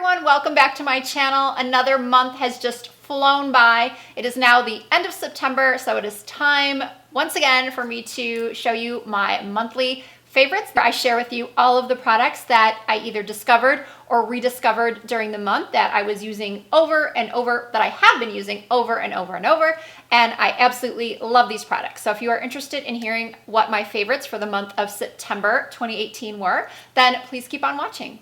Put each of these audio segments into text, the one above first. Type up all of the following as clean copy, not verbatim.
everyone, welcome back to my channel. Another month has just flown by. It is now the end of September, so it is time once again for me to show you my monthly favorites. I share with you all of the products that I either discovered or rediscovered during the month that I was using over and over, that I have been using over and over and over, and I absolutely love these products. So if you are interested in hearing what my favorites for the month of September 2018 were, then please keep on watching.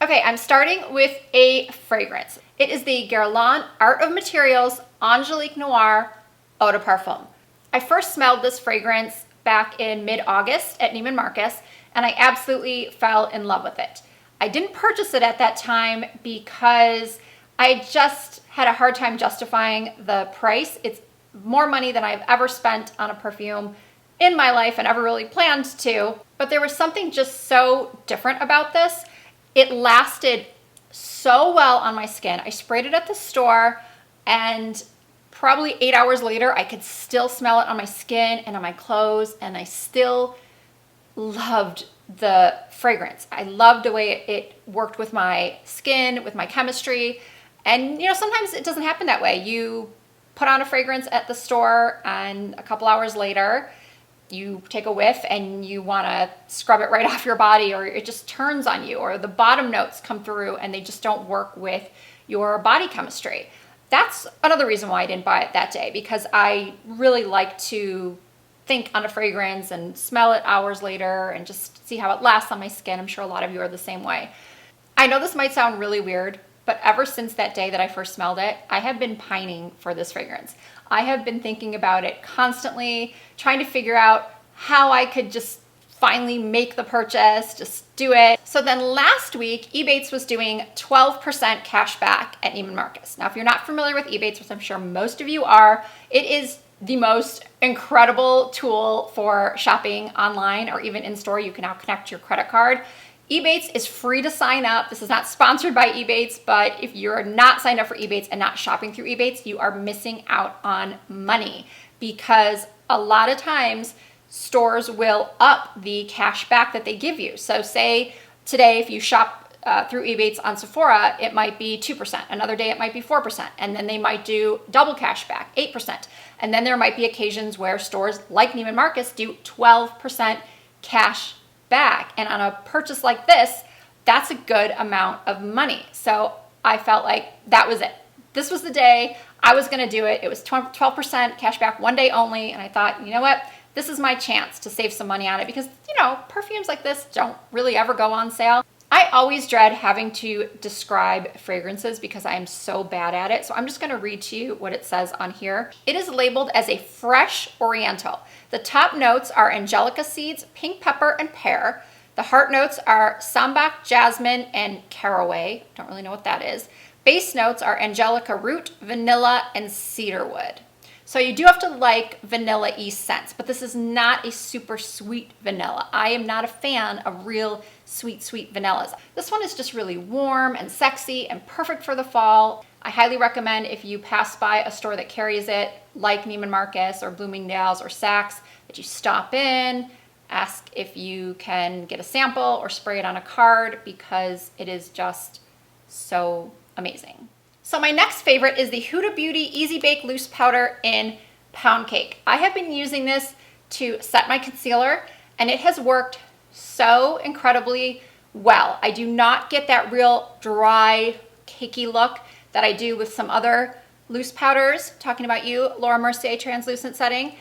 Okay, I'm starting with a fragrance. It is the Guerlain Art of Materials Angelique Noir Eau de Parfum. I first smelled this fragrance back in mid-August at Neiman Marcus, and I absolutely fell in love with it. I didn't purchase it at that time because I just had a hard time justifying the price. It's more money than I've ever spent on a perfume in my life and ever really planned to, but there was something just so different about this. It lasted so well on my skin. I sprayed it at the store, and probably 8 hours later, I could still smell it on my skin and on my clothes, and I still loved the fragrance. I loved the way it worked with my skin, with my chemistry, and you know, sometimes it doesn't happen that way. You put on a fragrance at the store, and a couple hours later, you take a whiff and you want to scrub it right off your body, or it just turns on you, or the bottom notes come through and they just don't work with your body chemistry. That's another reason why I didn't buy it that day, because I really like to think on a fragrance and smell it hours later and just see how it lasts on my skin. I'm sure a lot of you are the same way. I know this might sound really weird, but ever since that day that I first smelled it, I have been pining for this fragrance. I have been thinking about it constantly, trying to figure out how I could just finally make the purchase, just do it. So then last week, Ebates was doing 12% cash back at Neiman Marcus. Now, if you're not familiar with Ebates, which I'm sure most of you are, it is the most incredible tool for shopping online or even in store. You can now connect your credit card. Ebates is free to sign up. This is not sponsored by Ebates, but if you're not signed up for Ebates and not shopping through Ebates, you are missing out on money, because a lot of times stores will up the cash back that they give you. So say today, if you shop through Ebates on Sephora, it might be 2%. Another day it might be 4%. And then they might do double cash back, 8%. And then there might be occasions where stores like Neiman Marcus do 12% cash back. And on a purchase like this, that's a good amount of money. So I felt like that was it. This was the day I was gonna do it. It was 12% cash back one day only. And I thought, you know what? This is my chance to save some money on it, because, you know, perfumes like this don't really ever go on sale. I always dread having to describe fragrances because I am so bad at it. So I'm just gonna read to you what it says on here. It is labeled as a fresh oriental. The top notes are angelica seeds, pink pepper, and pear. The heart notes are sambac, jasmine, and caraway. Don't really know what that is. Base notes are angelica root, vanilla, and cedarwood. So you do have to like vanilla-y scents, but this is not a super sweet vanilla. I am not a fan of real sweet vanillas. This one is just really warm and sexy and perfect for the fall. I highly recommend, if you pass by a store that carries it, like Neiman Marcus or Bloomingdale's or Saks, that you stop in, ask if you can get a sample or spray it on a card, because it is just so amazing. So my next favorite is the Huda Beauty Easy Bake Loose Powder in Pound Cake. I have been using this to set my concealer, and it has worked so incredibly well. I do not get that real dry, cakey look that I do with some other loose powders. Talking about you, Laura Mercier translucent setting.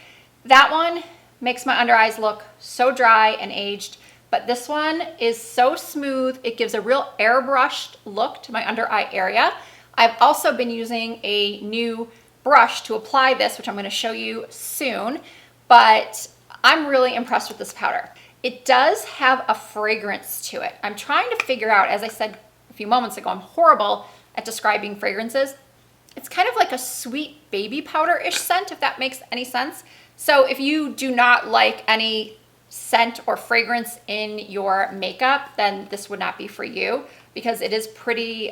That one makes my under eyes look so dry and aged, but this one is so smooth. It gives a real airbrushed look to my under eye area. I've also been using a new brush to apply this, which I'm going to show you soon, but I'm really impressed with this powder. It does have a fragrance to it. I'm trying to figure out, as I said a few moments ago, I'm horrible at describing fragrances. It's kind of like a sweet baby powder-ish scent, if that makes any sense. So if you do not like any scent or fragrance in your makeup, then this would not be for you, because it is pretty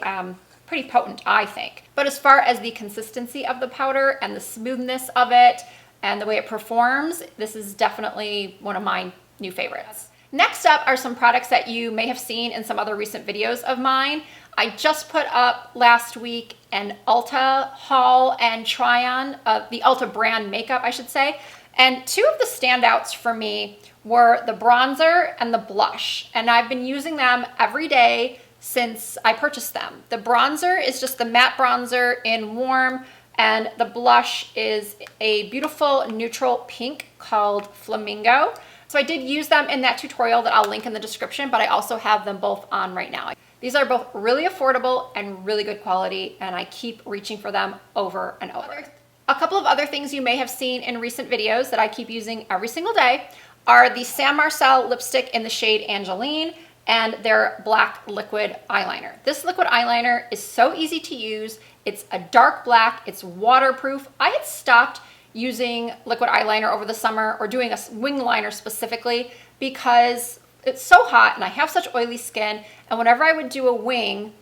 potent, I think. But as far as the consistency of the powder and the smoothness of it, and the way it performs, this is definitely one of my new favorites. Next up are some products that you may have seen in some other recent videos of mine. I just put up last week an Ulta haul and try on, the Ulta brand makeup, I should say. And two of the standouts for me were the bronzer and the blush. And I've been using them every day since I purchased them. The bronzer is just the matte bronzer in warm, and the blush is a beautiful neutral pink called Flamingo. So I did use them in that tutorial that I'll link in the description, but I also have them both on right now. These are both really affordable and really good quality, and I keep reaching for them over and over. A couple of other things you may have seen in recent videos that I keep using every single day are the Sam Marcel lipstick in the shade Angeline and their black liquid eyeliner. This liquid eyeliner is so easy to use. It's a dark black, it's waterproof. I had stopped using liquid eyeliner over the summer, or doing a wing liner specifically, because it's so hot and I have such oily skin, and whenever I would do a wing,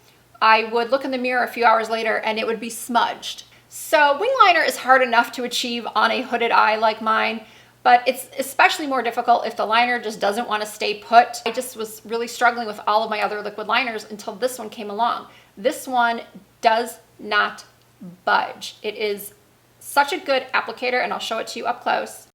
I would look in the mirror a few hours later and it would be smudged. So wing liner is hard enough to achieve on a hooded eye like mine, but it's especially more difficult if the liner just doesn't want to stay put. I just was really struggling with all of my other liquid liners until this one came along. This one does not budge. It is such a good applicator, and I'll show it to you up close.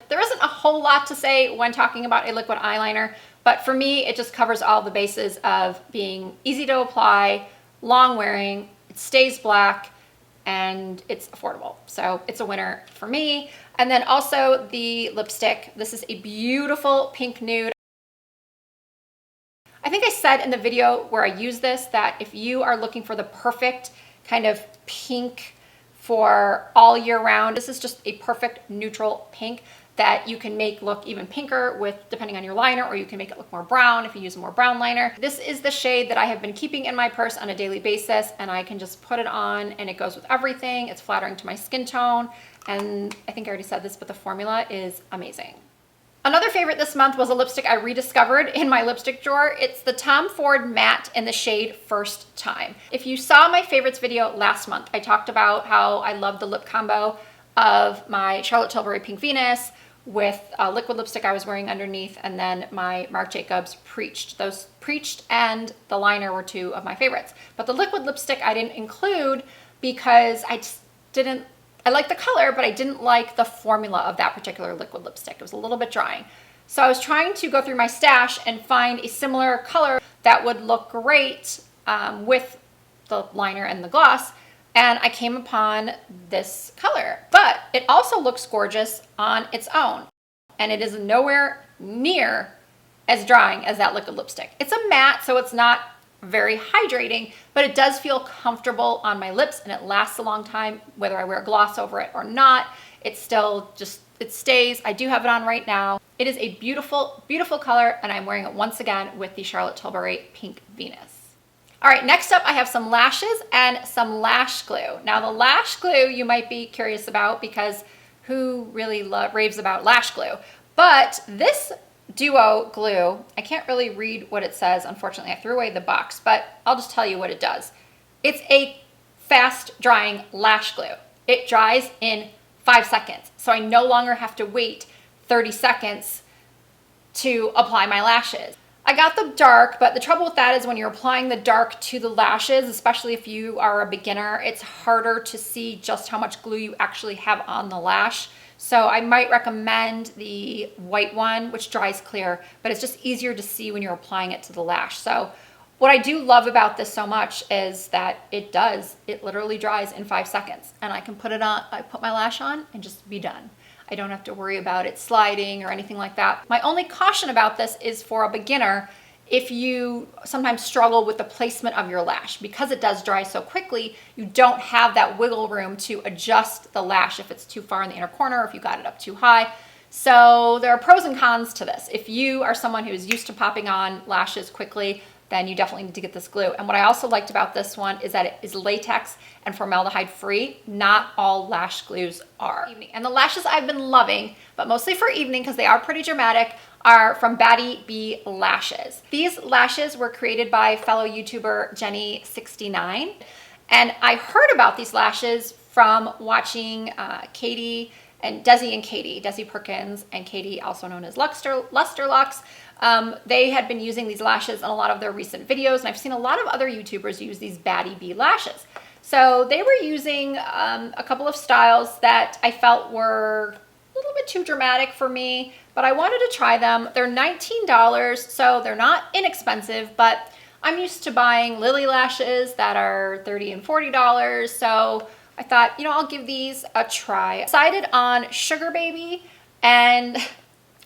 There isn't a whole lot to say when talking about a liquid eyeliner, but for me, it just covers all the bases of being easy to apply, long wearing, it stays black, and it's affordable. So it's a winner for me. And then also the lipstick. This is a beautiful pink nude. I think I said in the video where I use this that if you are looking for the perfect kind of pink for all year round, this is just a perfect neutral pink that you can make look even pinker with, depending on your liner, or you can make it look more brown if you use a more brown liner. This is the shade that I have been keeping in my purse on a daily basis, and I can just put it on and it goes with everything. It's flattering to my skin tone, and I think I already said this, but the formula is amazing. Another favorite this month was a lipstick I rediscovered in my lipstick drawer. It's the Tom Ford Matte in the shade First Time. If you saw my favorites video last month, I talked about how I love the lip combo of my Charlotte Tilbury Pink Venus with a liquid lipstick I was wearing underneath, and then my Marc Jacobs Preached. Those Preached and the liner were two of my favorites. But the liquid lipstick I didn't include because I like the color, but I didn't like the formula of that particular liquid lipstick. It was a little bit drying. So I was trying to go through my stash and find a similar color that would look great with the liner and the gloss, and I came upon this color. But it also looks gorgeous on its own, and it is nowhere near as drying as that liquid lipstick. It's a matte, so it's not very hydrating, but it does feel comfortable on my lips, and it lasts a long time whether I wear a gloss over it or not. It still just, it stays. I do have it on right now. It is a beautiful, beautiful color, and I'm wearing it once again with the Charlotte Tilbury Pink Venus. All right, next up I have some lashes and some lash glue. Now the lash glue you might be curious about, because who really raves about lash glue? But this duo glue, I can't really read what it says, unfortunately. I threw away the box, but I'll just tell you what it does. It's a fast drying lash glue. It dries in 5 seconds, so I no longer have to wait 30 seconds to apply my lashes. I got the dark, but the trouble with that is when you're applying the dark to the lashes, especially if you are a beginner, it's harder to see just how much glue you actually have on the lash. So I might recommend the white one, which dries clear, but it's just easier to see when you're applying it to the lash. So what I do love about this so much is that it literally dries in 5 seconds, and I can put it on, I put my lash on and just be done. I don't have to worry about it sliding or anything like that. My only caution about this is for a beginner, if you sometimes struggle with the placement of your lash. Because it does dry so quickly, you don't have that wiggle room to adjust the lash if it's too far in the inner corner or if you got it up too high. So there are pros and cons to this. If you are someone who is used to popping on lashes quickly, then you definitely need to get this glue. And what I also liked about this one is that it is latex and formaldehyde free. Not all lash glues are. And the lashes I've been loving, but mostly for evening because they are pretty dramatic, are from Baddie B Lashes. These lashes were created by fellow YouTuber Jenny69. And I heard about these lashes from watching Katie and Katie, Desi Perkins and Katie, also known as Luster Lux. They had been using these lashes in a lot of their recent videos, and I've seen a lot of other YouTubers use these Baddie B Lashes. So they were using a couple of styles that I felt were a little bit too dramatic for me, but I wanted to try them. They're $19, so they're not inexpensive, but I'm used to buying Lily lashes that are $30 and $40, so I thought, you know, I'll give these a try. I decided on Sugarbaby, and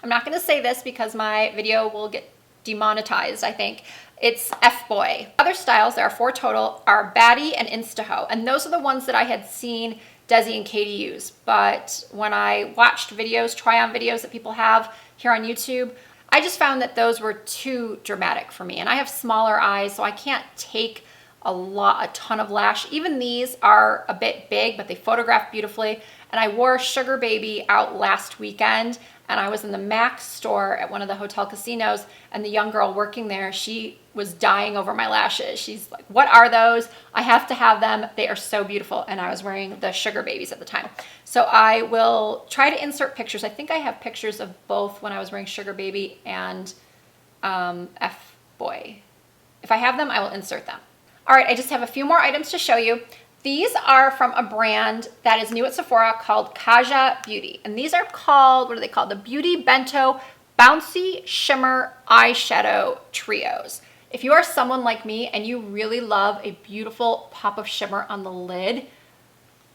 I'm not going to say this because my video will get demonetized, I think. It's F-Boy. Other styles, there are 4 total, are Baddie and Instaho, and those are the ones that I had seen Desi and Katie use. But when I watched videos, try-on videos that people have here on YouTube, I just found that those were too dramatic for me. And I have smaller eyes, so I can't take a ton of lash. Even these are a bit big, but they photograph beautifully. And I wore Sugarbaby out last weekend, and I was in the Mac store at one of the hotel casinos, and the young girl working there, she was dying over my lashes. She's like, what are those? I have to have them. They are so beautiful. And I was wearing the Sugarbabies at the time. So I will try to insert pictures. I think I have pictures of both when I was wearing Sugarbaby and F-Boy. If I have them, I will insert them. All right, I just have a few more items to show you. These are from a brand that is new at Sephora called Huda Beauty. And these are called, what are they called? The Beauty Bento Bouncy Shimmer Eyeshadow Trios. If you are someone like me and you really love a beautiful pop of shimmer on the lid,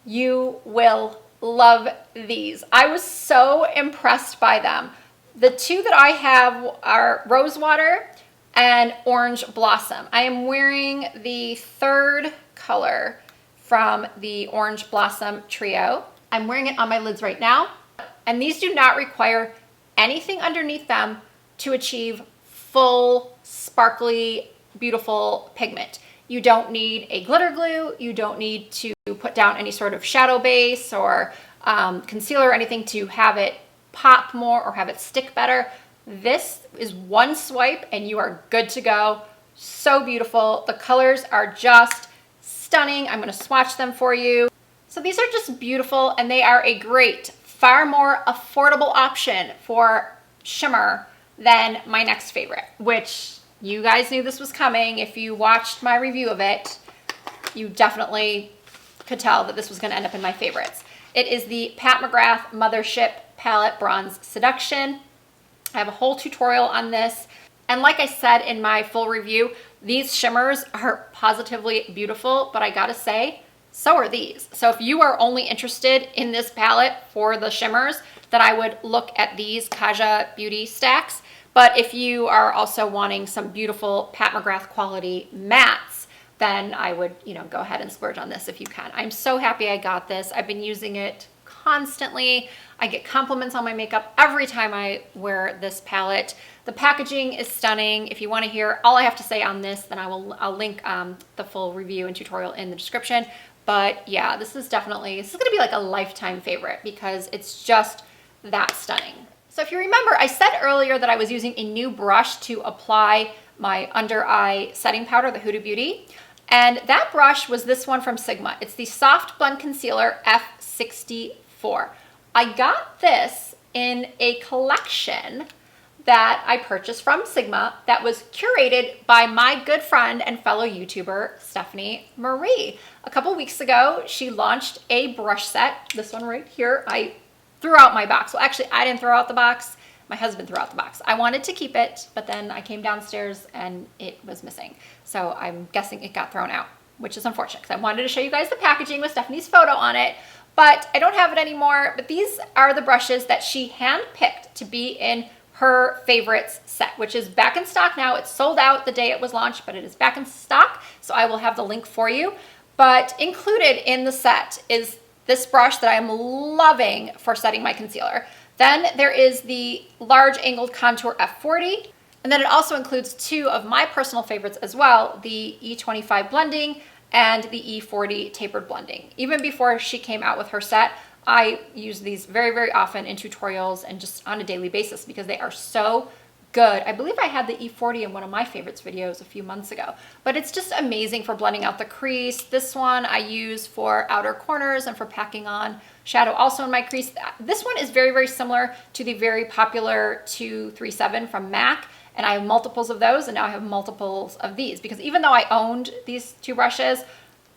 you will love these. I was so impressed by them. The 2 that I have are Rosewater and Orange Blossom. I am wearing the 3rd color from the Orange Blossom trio. I'm wearing it on my lids right now, and these do not require anything underneath them to achieve full, sparkly, beautiful pigment. You don't need a glitter glue. You don't need to put down any sort of shadow base or concealer or anything to have it pop more or have it stick better. This is one swipe and you are good to go. So beautiful. The colors are just stunning. I'm going to swatch them for you. So these are just beautiful, and they are a great, far more affordable option for shimmer than my next favorite, which you guys knew this was coming. If you watched my review of it, you definitely could tell that this was going to end up in my favorites. It is the Pat McGrath Mothership Palette Bronze Seduction. I have a whole tutorial on this. And like I said in my full review, these shimmers are positively beautiful, but I gotta say, so are these. So if you are only interested in this palette for the shimmers, then I would look at these Huda Beauty stacks. But if you are also wanting some beautiful Pat McGrath quality mattes, then I would, you know, go ahead and splurge on this if you can. I'm so happy I got this. I've been using it constantly. I get compliments on my makeup every time I wear this palette. The packaging is stunning. If you want to hear all I have to say on this, then I'll link the full review and tutorial in the description. But yeah, this is gonna be like a lifetime favorite because it's just that stunning. So if you remember, I said earlier that I was using a new brush to apply my under eye setting powder, the Huda Beauty. And that brush was this one from Sigma. It's the Soft Blend Concealer F64. I got this in a collection that I purchased from Sigma that was curated by my good friend and fellow YouTuber, Stephanie Marie. A couple weeks ago, she launched a brush set. This one right here. I threw out my box. Well, actually, I didn't throw out the box. My husband threw out the box. I wanted to keep it, but then I came downstairs and it was missing. So I'm guessing it got thrown out, which is unfortunate because I wanted to show you guys the packaging with Stephanie's photo on it, but I don't have it anymore. But these are the brushes that she handpicked to be in her favorites set, which is back in stock now. It's sold out the day it was launched, but it is back in stock. So I will have the link for you. But included in the set is this brush that I'm loving for setting my concealer. Then there is the large angled contour F40. And then it also includes 2 of my personal favorites as well, the E25 blending and the E40 tapered blending. Even before she came out with her set, I use these very, very often in tutorials and just on a daily basis because they are so good. I believe I had the E40 in one of my favorites videos a few months ago, but it's just amazing for blending out the crease. This one I use for outer corners and for packing on shadow also in my crease. This one is very, very similar to the very popular 237 from MAC, and I have multiples of those, and now I have multiples of these because even though I owned these two brushes,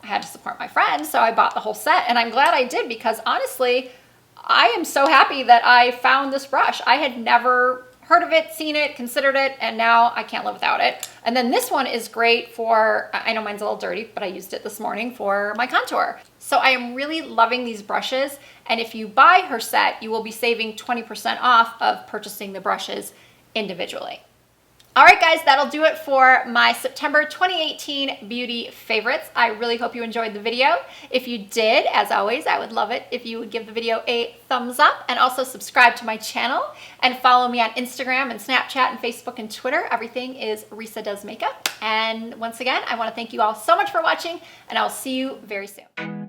I had to support my friend, so I bought the whole set, and I'm glad I did because honestly, I am so happy that I found this brush. I had never heard of it, seen it, considered it, and now I can't live without it. And then this one is great for, I know mine's a little dirty, but I used it this morning for my contour. So I am really loving these brushes, and if you buy her set, you will be saving 20% off of purchasing the brushes individually. All right, guys, that'll do it for my September 2018 beauty favorites. I really hope you enjoyed the video. If you did, as always, I would love it if you would give the video a thumbs up and also subscribe to my channel and follow me on Instagram and Snapchat and Facebook and Twitter. Everything is Risa Does Makeup. And once again, I want to thank you all so much for watching, and I'll see you very soon.